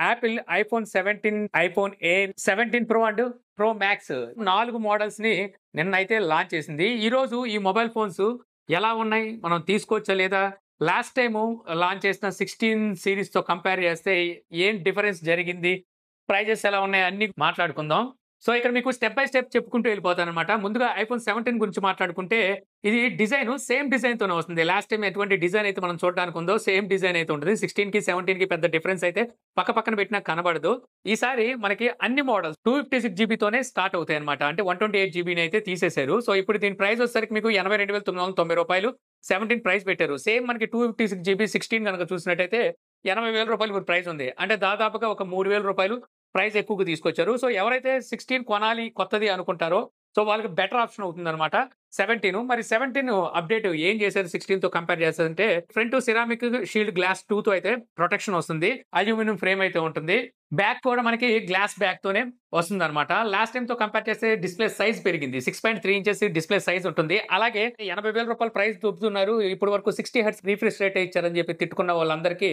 Apple iPhone 17, iPhone air, 17 pro and pro max 4 models ని నిన్నైతే launch చేసింది. ఈ రోజు ఈ మొబైల్ ఫోన్స్ ఎలా ఉన్నాయి? మనం తీసుకోవచ్చా లేదా? లాస్ట్ టైము లాంచ్ చేసిన 16 సీరీస్‌తో కంపేర్ చేస్తే ఏం డిఫరెన్స్ జరిగింది? ప్రైజెస్ ఎలా ఉన్నాయి? అన్నీ మాట్లాడుకుందాం. సో, ఇక్కడ మీకు స్టెప్ బై స్టెప్ చెప్పుకుంటూ వెళ్ళిపోతానన్నమాట. ముందుగా ఐఫోన్ 17 గురించి మాట్లాడుకుంటే ఇది సేమ్ డిజైన్‌తోనే వస్తుంది. లాస్ట్ టైమ్ ఎటువంటి డిజైన్ అయితే మనం చూడడానికి ఉందో సేమ్ డిజైన్ అయితే ఉంటుంది. 16కి, 17కి పెద్ద డిఫరెన్స్ అయితే పక్కన పెట్టినా కనబడదు. ఈసారి మనకి అన్ని మోడల్స్ 256 జీబీతోనే స్టార్ట్ అవుతాయన్నమాట. అంటే 128 జీబీని అయితే తీసేశారు. సో, ఇప్పుడు దీని ప్రైస్ వచ్చేసరికి మీకు రూ. 82,990 17 ప్రైస్ పెట్టారు. సేమ్ మనకి 256 జీబీ 16 గనక చూసినట్టయితే రూ. 80,000 ఇప్పుడు ప్రైస్ ఉంది. అంటే దాదాపుగా ఒక రూ. 3,000 ప్రైస్ ఎక్కువగా తీసుకొచ్చారు. సో, ఎవరైతే 16 కొనాలి కొత్తది అనుకుంటారో సో, వాళ్ళకి బెటర్ ఆప్షన్ అవుతుందన్నమాట 17. మరి 17 అప్డేట్ ఏం చేశారు 16తో కంపేర్ చేస్తారంటే ఫ్రంట్ సిరామిక్ షీల్డ్ గ్లాస్ 2తో అయితే ప్రొటెక్షన్ వస్తుంది. అల్యూమినియం ఫ్రేమ్ అయితే ఉంటుంది. బ్యాక్ కూడా మనకి గ్లాస్ బ్యాక్ తోనే వస్తుందన్నమాట. లాస్ట్ టైమ్ తో కంపేర్ చేస్తే డిస్ప్లే సైజ్ పెరిగింది. 6.3 ఇంచెస్ డిస్ప్లే సైజ్ ఉంటుంది. అలాగే రూ. 80,000 ప్రైస్ దొబ్బుతున్నారు. ఇప్పటి వరకు 60 హెర్ట్జ్ రిఫ్రెష్ రేట్ ఇచ్చారని చెప్పి తిట్టుకున్న వాళ్ళందరికీ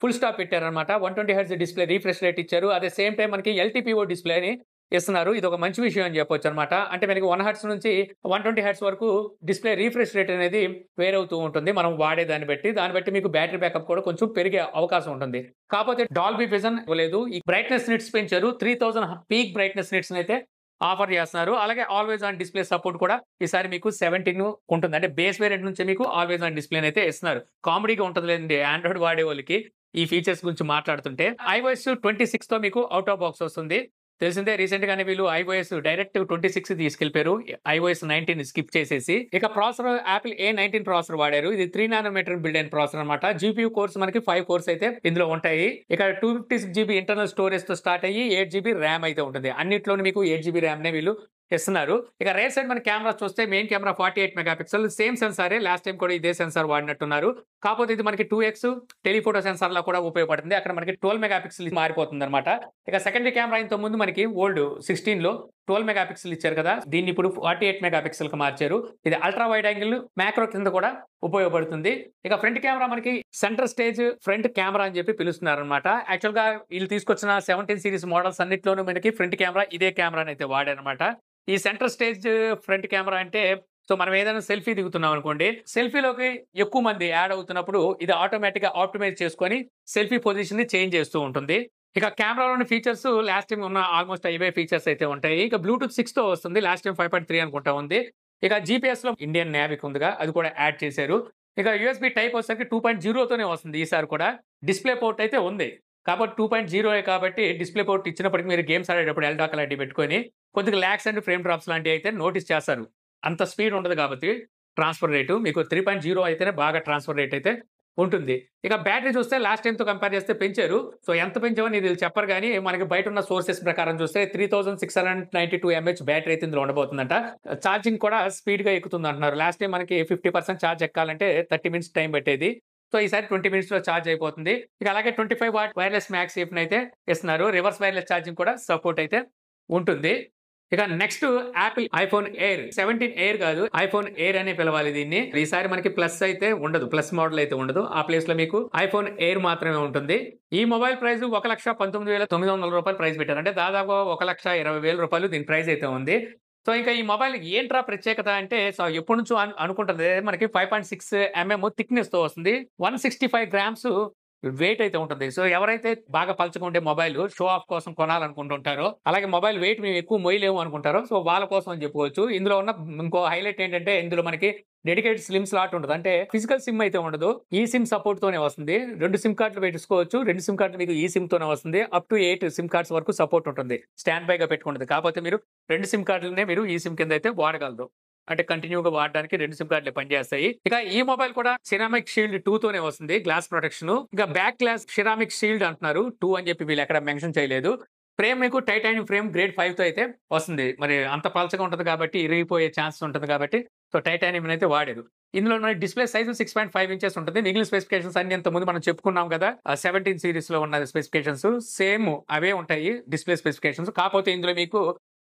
ఫుల్ స్టాప్ పెట్టారన్నమాట. 120 హెర్ట్జ్ డిస్ప్లే రిఫ్రెష్ రేట్ ఇచ్చారు. అదే సేమ్ టైం మనకి ఎల్టీపీఓ డిస్ప్లేని ఇస్తున్నారు. ఇది ఒక మంచి విషయం అని చెప్పొచ్చు అనమాట. అంటే మనకి 1 హెర్ట్జ్ నుంచి 120 హెర్ట్జ్ వరకు డిస్ప్లే రిఫ్రెష్ రేట్ అనేది వేరవుతూ ఉంటుంది. మనం వాడే దాన్ని బట్టి మీకు బ్యాటరీ బ్యాకప్ కూడా కొంచెం పెరిగే అవకాశం ఉంటుంది. కాకపోతే డాల్బీ విజన్ ఇవ్వలేదు. ఈ బ్రైట్నెస్ నిట్స్ పెంచారు. 3000 పీక్ బ్రైట్నెస్ నిట్స్ అయితే ఆఫర్ చేస్తున్నారు. అలాగే ఆల్వేస్ ఆన్ డిస్ప్లే సపోర్ట్ కూడా ఈసారి మీకు 17 ఉంటుంది. అంటే బేస్ వేరియంట్ నుంచి మీకు ఆల్వేస్ ఆన్ డిస్ప్లే అయితే ఇస్తున్నారు. కామెడీగా ఉంటుంది లేదండి ఆండ్రాయిడ్ వాడే వాళ్ళకి ఈ ఫీచర్స్ గురించి మాట్లాడుతుంటే. iOS 26 తో మీకు అవుట్ ఆఫ్ బాక్స్ వస్తుంది. తెలిసిందే రీసెంట్ గానే వీళ్ళు iOS డైరెక్ట్ 26 తీసుకెళ్లిపోయారు. iOS 19 స్కిప్ చేసేసి. ఇక ప్రాసెసర్ యాపిల్ A19 ప్రాసెసర్ వాడారు. ఇది 3 నానోమీటర్ బిల్డ్ అయిన ప్రాసెసర్ అన్నమాట. GPU కోర్స్ మనకి 5 కోర్స్ అయితే ఇందులో ఉంటాయి. ఇక 256 జీబీ ఇంటర్నల్ స్టోరేజ్ తో స్టార్ట్ అయ్యి 8 జీబీ ర్యామ్ అయితే ఉంటుంది. అన్నిట్లోనూ మీకు 8 జీబీ ర్యామ్ నే వీళ్ళు ఇస్తున్నారు. ఇక రైట్ సైడ్ మన కెమెరా చూస్తే మెయిన్ కెమెరా 48 మెగాపిక్సెల్ సేమ్ సెన్సారే. లాస్ట్ టైం కూడా ఇదే సెన్సార్ వాడినట్టున్నారు. కాకపోతే ఇది మనకి 2x టెలిఫోటో సెన్సార్ లా కూడా ఉపయోగపడుతుంది. అక్కడ మనకి 12 మెగాపిక్సెల్ మారిపోతుంది అనమాట. ఇక సెకండరీ కెమెరా ఇంత ముందు మనకి ఓల్డ్ 16 లో 12 మెగాపిక్సెల్ ఇచ్చారు కదా, దీన్ని ఇప్పుడు 48 మెగాపిక్సెల్ కి మార్చారు. ఇది అల్ట్రా వైడ్ యాంగిల్ మ్యాక్రో కింద కూడా ఉపయోగపడుతుంది. ఇక ఫ్రంట్ కెమెరా మనకి సెంటర్ స్టేజ్ ఫ్రంట్ కెమెరా అని చెప్పి పిలుస్తున్నారు అనమాట. యాక్చువల్ గా వీళ్ళు తీసుకొచ్చిన 17 సిరీస్ మోడల్స్ అన్నిట్లోనూ మనకి ఫ్రంట్ కెమెరా ఇదే కెమెరాని అయితే వాడారనమాట. ఈ సెంటర్ స్టేజ్ ఫ్రంట్ కెమెరా అంటే సో మనం ఏదైనా సెల్ఫీ దిగుతున్నాం అనుకోండి, సెల్ఫీలోకి ఎక్కువ మంది యాడ్ అవుతున్నప్పుడు ఇది ఆటోమేటిక్ గా ఆప్టిమైజ్ చేసుకొని సెల్ఫీ పొజిషన్ ని చేంజ్ చేస్తూ ఉంటుంది. ఇక కెమెరాలోని ఫీచర్స్ లాస్ట్ టైం ఉన్న ఆల్మోస్ట్ అవే ఫీచర్స్ అయితే ఉంటాయి. ఇక బ్లూటూత్ 6 తో వస్తుంది. లాస్ట్ టైం 5.3 అనుకుంటా ఉంది. ఇక జీపీఎస్ లో ఇండియన్ నేవిక్ ఉందిగా, అది కూడా యాడ్ చేశారు. ఇక యూఎస్బి టైప్ వచ్చేసరికి 2.0 తోనే వస్తుంది ఈసారి కూడా. డిస్ప్లే పోర్ట్ అయితే ఉంది. కాబట్టి 2.0 కాబట్టి డిస్ప్లే పోర్ట్ ఇచ్చినప్పటికీ మీరు గేమ్స్ ఆడేటప్పుడు ఎల్డాక్ అలాంటివి పెట్టుకొని కొద్దిగా లాగ్స్ అండ్ ఫ్రేమ్ డ్రాప్స్ లాంటివి అయితే నోటీస్ చేస్తారు. అంత స్పీడ్ ఉండదు కాబట్టి ట్రాన్స్ఫర్ రేటు మీకు 3.0 అయితేనే బాగా ట్రాన్స్ఫర్ రేట్ అయితే ఉంటుంది. ఇక బ్యాటరీ చూస్తే లాస్ట్ టైంతో కంపేర్ చేస్తే పెంచారు. సో ఎంత పెంచామని ఇది చెప్పరు కానీ మనకి బయట ఉన్న సోర్సెస్ ప్రకారం చూస్తే 3692 ఎంహెచ్ బ్యాటరీ అయితే ఇందులో ఉండబోతుందంట. ఛార్జింగ్ కూడా స్పీడ్ గా ఎక్కుతుంది అంటున్నారు. లాస్ట్ టైం మనకి 50% ఛార్జ్ ఎక్కాలంటే 30 మినిట్స్ టైం పట్టేది. సో ఈసారి 20 మినిట్స్ లో ఛార్జ్ అయిపోతుంది. ఇక అలాగే 25 వాట్ వైర్లెస్ మ్యాక్స్ సేఫ్ అయితే ఇస్తున్నారు. రివర్స్ వైర్లెస్ ఛార్జింగ్ కూడా సపోర్ట్ అయితే ఉంటుంది. ఇక next Apple iPhone air 17 air కాదు, ఐఫోన్ ఎయిర్ అనే పిలవాలి దీన్ని. ఈసారి మనకి ప్లస్ అయితే ఉండదు, ప్లస్ మోడల్ అయితే ఉండదు. ఆ ప్లేస్ లో మీకు ఐఫోన్ ఎయిర్ మాత్రమే ఉంటుంది. ఈ మొబైల్ ప్రైస్ రూ. 1,19,900 ప్రైస్ పెట్టారు. అంటే దాదాపు రూ. 1,20,000 దీని ప్రైస్ అయితే ఉంది. సో ఇంకా ఈ మొబైల్ ఏంట్రా ప్రత్యేకత అంటే సో ఎప్పటి నుంచో అనుకుంటుంది మనకి 5.6 mm థిక్నెస్ తో వస్తుంది. 165 గ్రామ్స్ వెయిట్ అయితే ఉంటుంది. సో ఎవరైతే బాగా పలచగా ఉండే మొబైల్ షో ఆఫ్ కోసం కొనాలనుకుంటుంటారో, అలాగే మొబైల్ వెయిట్ మేము ఎక్కువ మొయ్యలేము అనుకుంటారో సో వాళ్ళ కోసం అని చెప్పుకోవచ్చు. ఇందులో ఉన్న ఇంకో హైలైట్ ఏంటంటే ఇందులో మనకి డెడికేటెడ్ స్లిమ్ స్లాట్ ఉంటుంది. అంటే ఫిజికల్ సిమ్ అయితే ఉండదు, ఈ సిమ్ సపోర్ట్ తోనే వస్తుంది. 2 సిమ్ కార్డులు పెట్టుకోవచ్చు. 2 సిమ్ కార్డులు మీకు ఈ సిమ్ తోనే వస్తుంది. అప్ టు 8 సిమ్ కార్డ్స్ వరకు సపోర్ట్ ఉంటుంది. స్టాండ్ బై గా పెట్టుకుంటుంది. కాకపోతే మీరు 2 సిమ్ కార్డులనే మీరు ఈ సిమ్ కింద అయితే వాడగలరు. అంటే కంటిన్యూగా వాడడానికి 2 సిమ్ కార్డులే పనిచేస్తాయి. ఇక ఈ మొబైల్ కూడా సిరామిక్ షీల్డ్ 2 తోనే వస్తుంది, గ్లాస్ ప్రొటెక్షన్. ఇక బ్యాక్ గ్లాస్ సిరామిక్ షీల్డ్ అంటున్నారు, 2 అని చెప్పి వీళ్ళు ఎక్కడ మెన్షన్ చేయలేదు. ఫ్రేమ్ మీకు టైటానియం ఫ్రేమ్ గ్రేడ్ 5 తో అయితే వస్తుంది. మరి అంత పలచగా ఉంటుంది కాబట్టి ఇరిగిపోయే ఛాన్స్ ఉంటుంది కాబట్టి సో టైటానియం అయితే వాడారు. ఇందులో డిస్ప్లే సైజ్ 6.5 ఇంచెస్ ఉంటుంది. మిగిలిన స్పెసిఫికేషన్స్ అన్ని ఇంత ముందు మనం చెప్పుకున్నాం కదా, 17 సిరీస్ లో ఉన్న స్పెసిఫికేషన్స్ సేమ్ అవే ఉంటాయి డిస్ప్లే స్పెసిఫికేషన్స్. కాకపోతే ఇందులో మీకు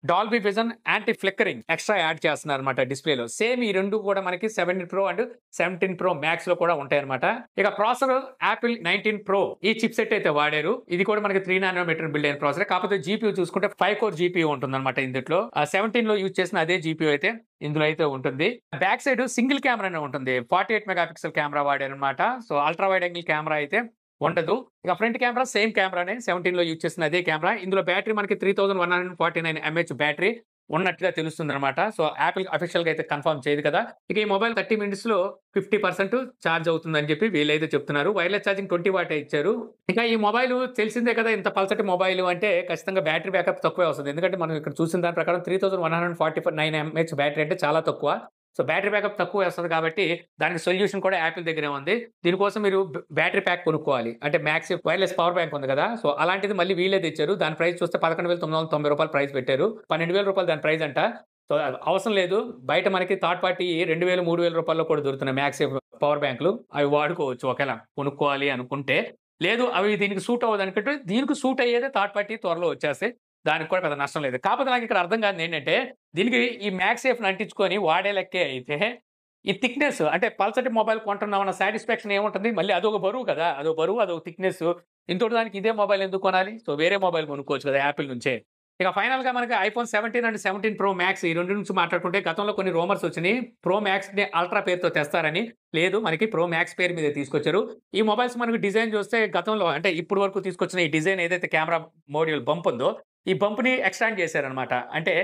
Dolby vision, anti flickering extra add చేస్తున్నారు అనమాట డిస్ప్లేలో. సేమ్ ఈ రెండు కూడా మనకి 17 ప్రో అండ్ 17 ప్రో మ్యాక్స్ లో కూడా ఉంటాయి అనమాట. ఇక ప్రాసెసర్ యాపిల్ 19 ప్రో ఈ చిప్ సెట్ అయితే వాడారు. ఇది కూడా మనకి 3 నానోమీటర్ బిల్డ్ అయిన ప్రాసెసర్. కాకపోతే జీపీయూ చూసుకుంటే 5 కోర్ జీపీయూ ఉంటుంది అనమాట. ఇందులో 17 లో యూజ్ చేసిన అదే జీపీయూ అయితే ఇందులో అయితే ఉంటుంది. బ్యాక్ సైడ్ సింగిల్ కెమెరానే ఉంటుంది. 48 మెగాపిక్సెల్ కెమెరా వాడారు అనమాట. So ultra wide angle camera అయితే ఉండదు. ఇక ఫ్రంట్ కెమెరా సేమ్ కెమెరానే 17 లో యూజ్ చేసిన అదే కెమెరా. ఇందులో బ్యాటరీ మనకి 3149 mAh బ్యాటరీ ఉన్నట్టుగా తెలుస్తుంది అనమాట. సో యాపిల్ అఫీషియల్ గా అయితే కన్ఫర్మ్ చేయదు కదా. ఇక ఈ మొబైల్ 30 మినిట్స్ లో 50% ఛార్జ్ అవుతుందని చెప్పి వీళ్ళైతే చెప్తున్నారు. వైర్లెస్ ఛార్జింగ్ 20 వాట్ ఇచ్చారు. ఇక ఈ మొబైల్ తెలిసిందే కదా, ఇంత పల్సటి మొబైల్ అంటే ఖచ్చితంగా బ్యాటరీ బ్యాకప్ తక్కువే వస్తుంది. ఎందుకంటే మనం ఇక్కడ చూసిన దాని ప్రకారం 3149 mAh బ్యాటరీ అంటే చాలా తక్కువ. సో బ్యాటరీ బ్యాకప్ తక్కువ వస్తుంది కాబట్టి దానికి సొల్యూషన్ కూడా యాపిల్ దగ్గరే ఉంది. దీనికోసం మీరు బ్యాటరీ ప్యాక్ కొనుక్కోవాలి. అంటే మ్యాక్స్ వైర్లెస్ పవర్ బ్యాంక్ ఉంది కదా, సో అలాంటిది మళ్ళీ వీళ్ళే తెచ్చారు. దాని ప్రైస్ చూస్తే 11,990 ప్రైస్ పెట్టారు. 12,000 రూపాయలు దాని ప్రైస్ అంట. సో అవసరం లేదు. బయట మనకి థర్డ్ పార్టీ 2,000, 3,000 రూపాయల్లో కూడా దొరుకుతున్నాయి మ్యాక్స్ పవర్ బ్యాంకులు. అవి వాడుకోవచ్చు ఒకవేళ కొనుక్కోవాలి అనుకుంటే. లేదు అవి దీనికి సూట్ అవ్వదు అనుకుంటే దీనికి సూట్ అయ్యేదే థర్డ్ పార్టీ త్వరలో వచ్చేస్తే దానికి కూడా పెద్ద నష్టం లేదు. కాకపోతే నాకు ఇక్కడ అర్థం కాదు ఏంటంటే, దీనికి ఈ మ్యాక్సేఫ్‌ని అంటించుకొని వాడే లెక్కే అయితే ఈ థిక్‌నెస్ అంటే పల్సటి మొబైల్ కొంటున్నామన్న సాటిస్ఫాక్షన్ ఏముంటుంది? మళ్ళీ అదొక బరువు కదా! అదొక బరువు, అదొక థిక్‌నెస్. ఇంతటి దానికి ఇదే మొబైల్ ఎందుకు కొనాలి? సో వేరే మొబైల్ కొనుక్కోవచ్చు కదా యాపిల్ నుంచే. ఇక ఫైనల్‌గా మనకి ఐఫోన్ 17 అండ్ 17 ప్రో మ్యాక్స్ ఈ రెండు నుంచి మాట్లాడుకుంటే గతంలో కొన్ని రూమర్స్ వచ్చినాయి. ప్రో మ్యాక్స్‌ని అల్ట్రా పేరుతో తెస్తారని. లేదు, మనకి ప్రో మ్యాక్స్ పేరు మీదే తీసుకొచ్చారు. ఈ మొబైల్స్ మనకు డిజైన్ చూస్తే గతంలో అంటే ఇప్పటి వరకు తీసుకొచ్చిన ఈ డిజైన్ ఏదైతే కెమెరా మోడ్యూల్ బంప్ ఉందో, ఈ బంప్‌ని ఎక్స్‌టాండ్ చేశారనమాట. అంటే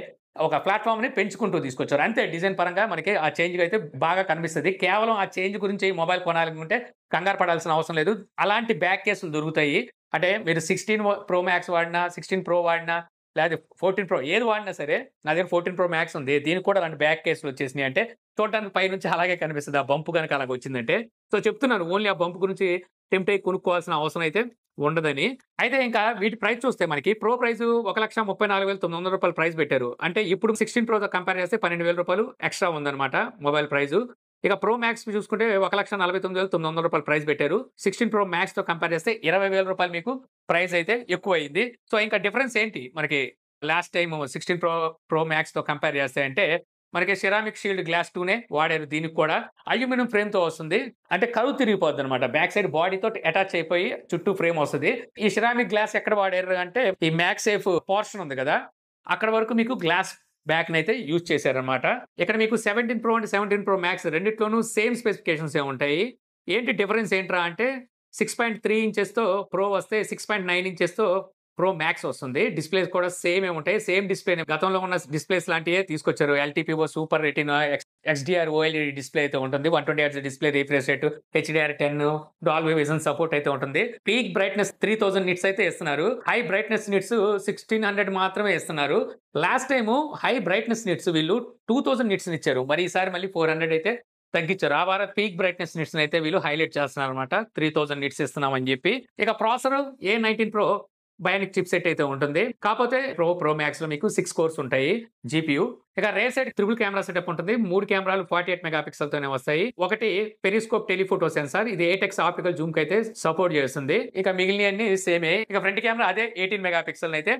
ఒక ప్లాట్‌ఫార్మ్‌ని పెంచుకుంటూ తీసుకొచ్చారు. అంతే, డిజైన్ పరంగా మనకి ఆ చేంజ్ అయితే బాగా కనిపిస్తది. కేవలం ఆ చేంజ్ గురించి ఈ మొబైల్ కొనాలనుకుంటే కంగారు పడాల్సిన అవసరం లేదు. అలాంటి బ్యాక్ కేసులు దొరుకుతాయి. అంటే మీరు 16 ప్రో మ్యాక్స్ వాడినా, 16 ప్రో వాడినా, లేకపోతే 14 ప్రో ఏది వాడినా సరే, నా దగ్గర 14 ప్రో మ్యాక్స్ ఉంది. దీనికి కూడా అలాంటి బ్యాక్ కేసులు వచ్చేసినాయి. అంటే చూడడానికి పైనుంచి అలాగే కనిపిస్తది. ఆ బంప్ గనక అలాగ వచ్చిందంటే. సో చెప్తున్నాను, ఓన్లీ ఆ బంప్ గురించి టెంప్ట్ అయ్యి కొనుక్కోవాల్సిన అవసరం అయితే ఉండదని. అయితే ఇంకా వీటి ప్రైస్ చూస్తే మనకి ప్రో ప్రైస్ 1,34,900 రూపాయలు ప్రైస్ పెట్టారు. అంటే ఇప్పుడు 16 ప్రోతో కంపేర్ చేస్తే 12,000 రూపాయలు ఎక్స్ట్రా ఉందన్నమాట మొబైల్ ప్రైసు. ఇక ప్రో మ్యాక్స్ చూసుకుంటే 1,49,900 రూపాయలు ప్రైస్ పెట్టారు. 16 ప్రో మ్యాక్స్‌తో కంపేర్ చేస్తే 20,000 రూపాయలు మీకు ప్రైస్ అయితే ఎక్కువయింది. సో ఇంకా డిఫరెన్స్ ఏంటి మనకి లాస్ట్ టైమ్ 16 ప్రో మ్యాక్స్‌తో కంపేర్ చేస్తే అంటే మనకి సిరామిక్ షీల్డ్ గ్లాస్ 2నే వాడారు. దీనికి కూడా అల్యూమినియం ఫ్రేమ్‌తో వస్తుంది. అంటే కరువు తిరిగిపోద్దనమాట. బ్యాక్ సైడ్ బాడీతో అటాచ్ అయిపోయి చుట్టూ ఫ్రేమ్ వస్తది. ఈ సిరామిక్ గ్లాస్ ఎక్కడ వాడారు అంటే ఈ మ్యాక్సేఫ్ పోర్షన్ ఉంది కదా, అక్కడ వరకు మీకు గ్లాస్ బ్యాక్‌నైతే యూజ్ చేశారనమాట. ఇక్కడ మీకు 17 ప్రో అండ్ 17 ప్రో మ్యాక్స్ రెండిట్లోనూ సేమ్ స్పెసిఫికేషన్సే ఉంటాయి. ఏంటి డిఫరెన్స్ ఏంట్రా అంటే 6.3 ఇంచెస్‌తో ప్రో వస్తే 6.9 ఇంచెస్‌తో ప్రో మ్యాక్స్ వస్తుంది. డిస్‌ప్లేస్ కూడా సేమే ఉంటాయి. సేమ్ డిస్‌ప్లేనే గతంలో ఉన్న డిస్‌ప్లేస్ లాంటియే తీసుకొచ్చారు. LTPO super retina XDR OLED display అయితే ఉంటుంది. 120 hertz display refresh rate, HDR10, Dolby vision support అయితే ఉంటుంది. పీక్ బ్రైట్‌నెస్ 3000 నిట్స్ అయితే ఇస్తున్నారు. హై బ్రైట్‌నెస్ నిట్స్ 1600 మాత్రమే ఇస్తున్నారు. Last time high brightness nits వీళ్ళు 2000 నిట్స్‌ని ఇచ్చారు. మరి ఈసారి మళ్ళీ 400 అయితే తగ్గించారు. ఆ వారం పీక్ బ్రైట్‌నెస్ నిట్స్‌ని అయితే వీళ్ళు హైలైట్ చేస్తున్నారన్నమాట. 3000 నిట్స్ ఇస్తున్నామని చెప్పి. ఇక processor A19 pro bionic chip set అయితే ఉంటుంది. కాకపోతే ప్రో మ్యాక్స్ లో మీకు 6 కోర్స్ ఉంటాయి జీపీయూ. ఇక rare side triple camera setup ఉంటుంది. 3 కెమెరాలు 48 మెగాపిక్సెల్ తోనే వస్తాయి. ఒకటి పెరిస్కోప్ టెలిఫోటో సెన్సార్, ఇది 8x ఆప్టికల్ జూమ్ కి అయితే సపోర్ట్ చేస్తుంది. ఇక మిగిలినవన్నీ సేమే. ఇక ఫ్రంట్ కెమెరా అదే 18 మెగాపిక్సెల్ అయితే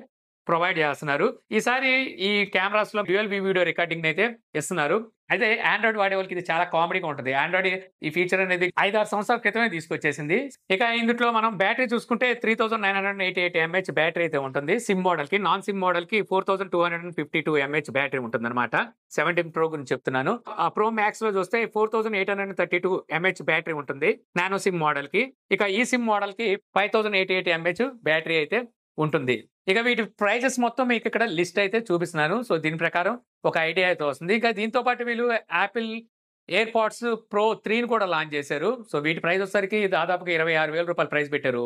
ప్రొవైడ్ చేస్తున్నారు. ఈసారి ఈ కెమెరాస్ లో డ్యూయల్ వ్యూ వీడియో రికార్డింగ్ అయితే ఇస్తున్నారు. అయితే ఆండ్రాయిడ్ వాడే వాళ్ళకి ఇది చాలా కామెడీగా ఉంటుంది. ఆండ్రాయిడ్ ఈ ఫీచర్ అనేది 5-6 సంవత్సరాల క్రితమే తీసుకొచ్చేసింది. ఇక ఇందులో మనం బ్యాటరీ చూసుకుంటే 3988 mAh బ్యాటరీ అయితే ఉంటుంది. సిమ్ మోడల్ కి, నాన్ సిమ్ మోడల్ కి 4252 mAh బ్యాటరీ ఉంటుంది అనమాట. 17 ప్రో గురించి చెప్తున్నాను. ఆ ప్రో మ్యాక్స్ లో చూస్తే 4832 mAh బ్యాటరీ ఉంటుంది నానో సిమ్ మోడల్ కి. ఇక ఈ సిమ్ మోడల్ కి 5088 mAh బ్యాటరీ అయితే ఉంటుంది. ఇక వీటి ప్రైజెస్ మొత్తం మీకు ఇక్కడ లిస్ట్ అయితే చూపిస్తున్నాను. సో దీని ప్రకారం ఒక ఐడియా అయితే వస్తుంది. ఇంకా దీంతో పాటు వీళ్ళు యాపిల్ ఎయిర్ పాడ్స్ ప్రో 3ని కూడా లాంచ్ చేశారు. సో వీటి ప్రైస్ వచ్చేసరికి దాదాపుగా 26,000 రూపాయలు ప్రైస్ పెట్టారు.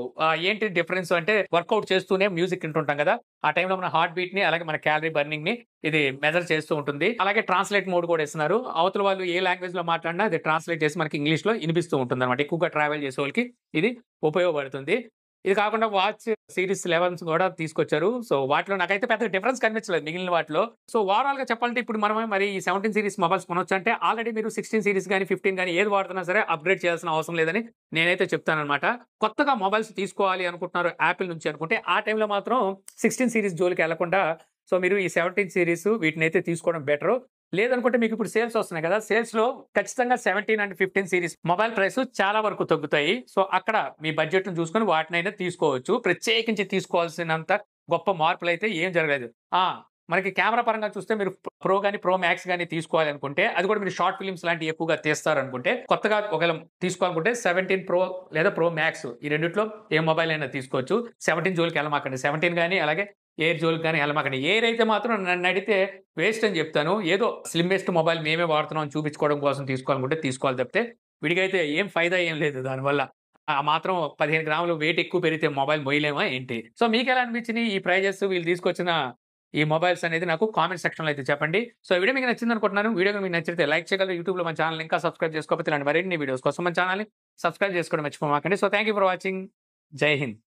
ఏంటి డిఫరెన్స్ అంటే వర్కౌట్ చేస్తూనే మ్యూజిక్ వింటుంటాం కదా, ఆ టైంలో మన హార్ట్ బీట్ ని అలాగే మన క్యాలరీ బర్నింగ్ ని ఇది మెజర్ చేస్తూ ఉంటుంది. అలాగే ట్రాన్స్లేట్ మోడ్ కూడా ఇస్తున్నారు. అవతల వాళ్ళు ఏ లాంగ్వేజ్ లో మాట్లాడినా అది ట్రాన్స్లేట్ చేసి మనకి ఇంగ్లీష్ లో వినిపిస్తూ ఉంటుంది అనమాట. ఎక్కువగా ట్రావెల్ చేసే వాళ్ళకి ఇది ఉపయోగపడుతుంది. ఇది కాకుండా వాచ్ సిరీస్ 11 కూడా తీసుకొచ్చారు. సో వాటిలో నాకైతే పెద్ద డిఫరెన్స్ కనిపించలేదు మిగిలిన వాటిలో. సో ఓవరాల్ గా చెప్పాలంటే ఇప్పుడు మనం మరి ఈ 17 సిరీస్ మొబైల్స్ కొనొచ్చు అంటే ఆల్రెడీ మీరు 16 సిరీస్ గానీ 15 గానీ ఏది వాడుతున్నా సరే అప్గ్రేడ్ చేయాల్సిన అవసరం లేదని నేనైతే చెప్తానన్నమాట. కొత్తగా మొబైల్స్ తీసుకోవాలి అనుకుంటున్నారు యాపిల్ నుంచి అనుకుంటే ఆ టైంలో మాత్రం 16 సిరీస్ జోలికి వెళ్లకుండా సో మీరు ఈ 17 సీరీస్ వీటినైతే తీసుకోవడం బెటరు. లేదనుకుంటే మీకు ఇప్పుడు సేల్స్ వస్తున్నాయి కదా! సేల్స్‌లో ఖచ్చితంగా 17 అండ్ 15 సీరీస్ మొబైల్ ప్రైస్ చాలా వరకు తగ్గుతాయి. సో అక్కడ మీ బడ్జెట్‌ని చూసుకొని వాటినైనా తీసుకోవచ్చు. ప్రత్యేకించి తీసుకోవాల్సినంత గొప్ప మార్పులైతే ఏం జరగలేదు. ఆ! మనకి కెమెరా పరంగా చూస్తే మీరు ప్రో గాని, ప్రో మాక్స్ గాని తీసుకోవాలనుకుంటే అది కూడా మీరు షార్ట్ ఫిల్మ్స్ లాంటివి ఎక్కువగా తీస్తారనుకుంటే కొత్తగా ఒకవేళ తీసుకోవాలనుకుంటే 17 ప్రో లేదా ప్రో మాక్స్ ఈ రెండిట్లో ఏ మొబైల్ అయినా తీసుకోవచ్చు. 17 జోలికి ఎళ్ళమాకండి. 17 గాని అలాగే ఎయిర్ జోలికి గాని ఎళ్ళమాకండి. ఎయిర్ అయితే మాత్రం నన్నడిగితే వేస్ట్ అని చెప్తాను. ఏదో స్లిమ్మెస్ట్ మొబైల్ మేమే వాడుతున్నాం అని చూపించుకోవడం కోసం తీసుకోవాలనుకుంటే తీసుకోవాలి తప్పితే విడిగా అయితే ఏం ఫాయిదా ఏం లేదు దానివల్ల. ఆ మాత్రం 15 గ్రాములు వెయిట్ ఎక్కువ పెరిగితే మొబైల్ మొయ్యలేమా ఏంటి? సో మీకెలా అనిపించినియి ఈ ప్రైజెస్ వీళ్ళు తీసుకొచ్చిన ఈ మొబైల్స్ అనేది నాకు కామెంట్ సెక్షన్‌లో అయితే చెప్పండి. సో ఈ వీడియో మీకు నచ్చిందనుకుంటున్నాను. వీడియో గనుక మీకు నచ్చితే లైక్ చేయగలరు. యూట్యూబ్‌లో మన ఛానెల్‌ని ఇంకా సబ్స్క్రైబ్ చేసుకోకపోతే ఇలాంటి మరిన్ని వీడియోస్ కోసం మన ఛానెల్‌ని సబ్స్క్రైబ్ చేసుకోవడం మర్చిపోమాకండి. So thank you for watching. జై హింద్.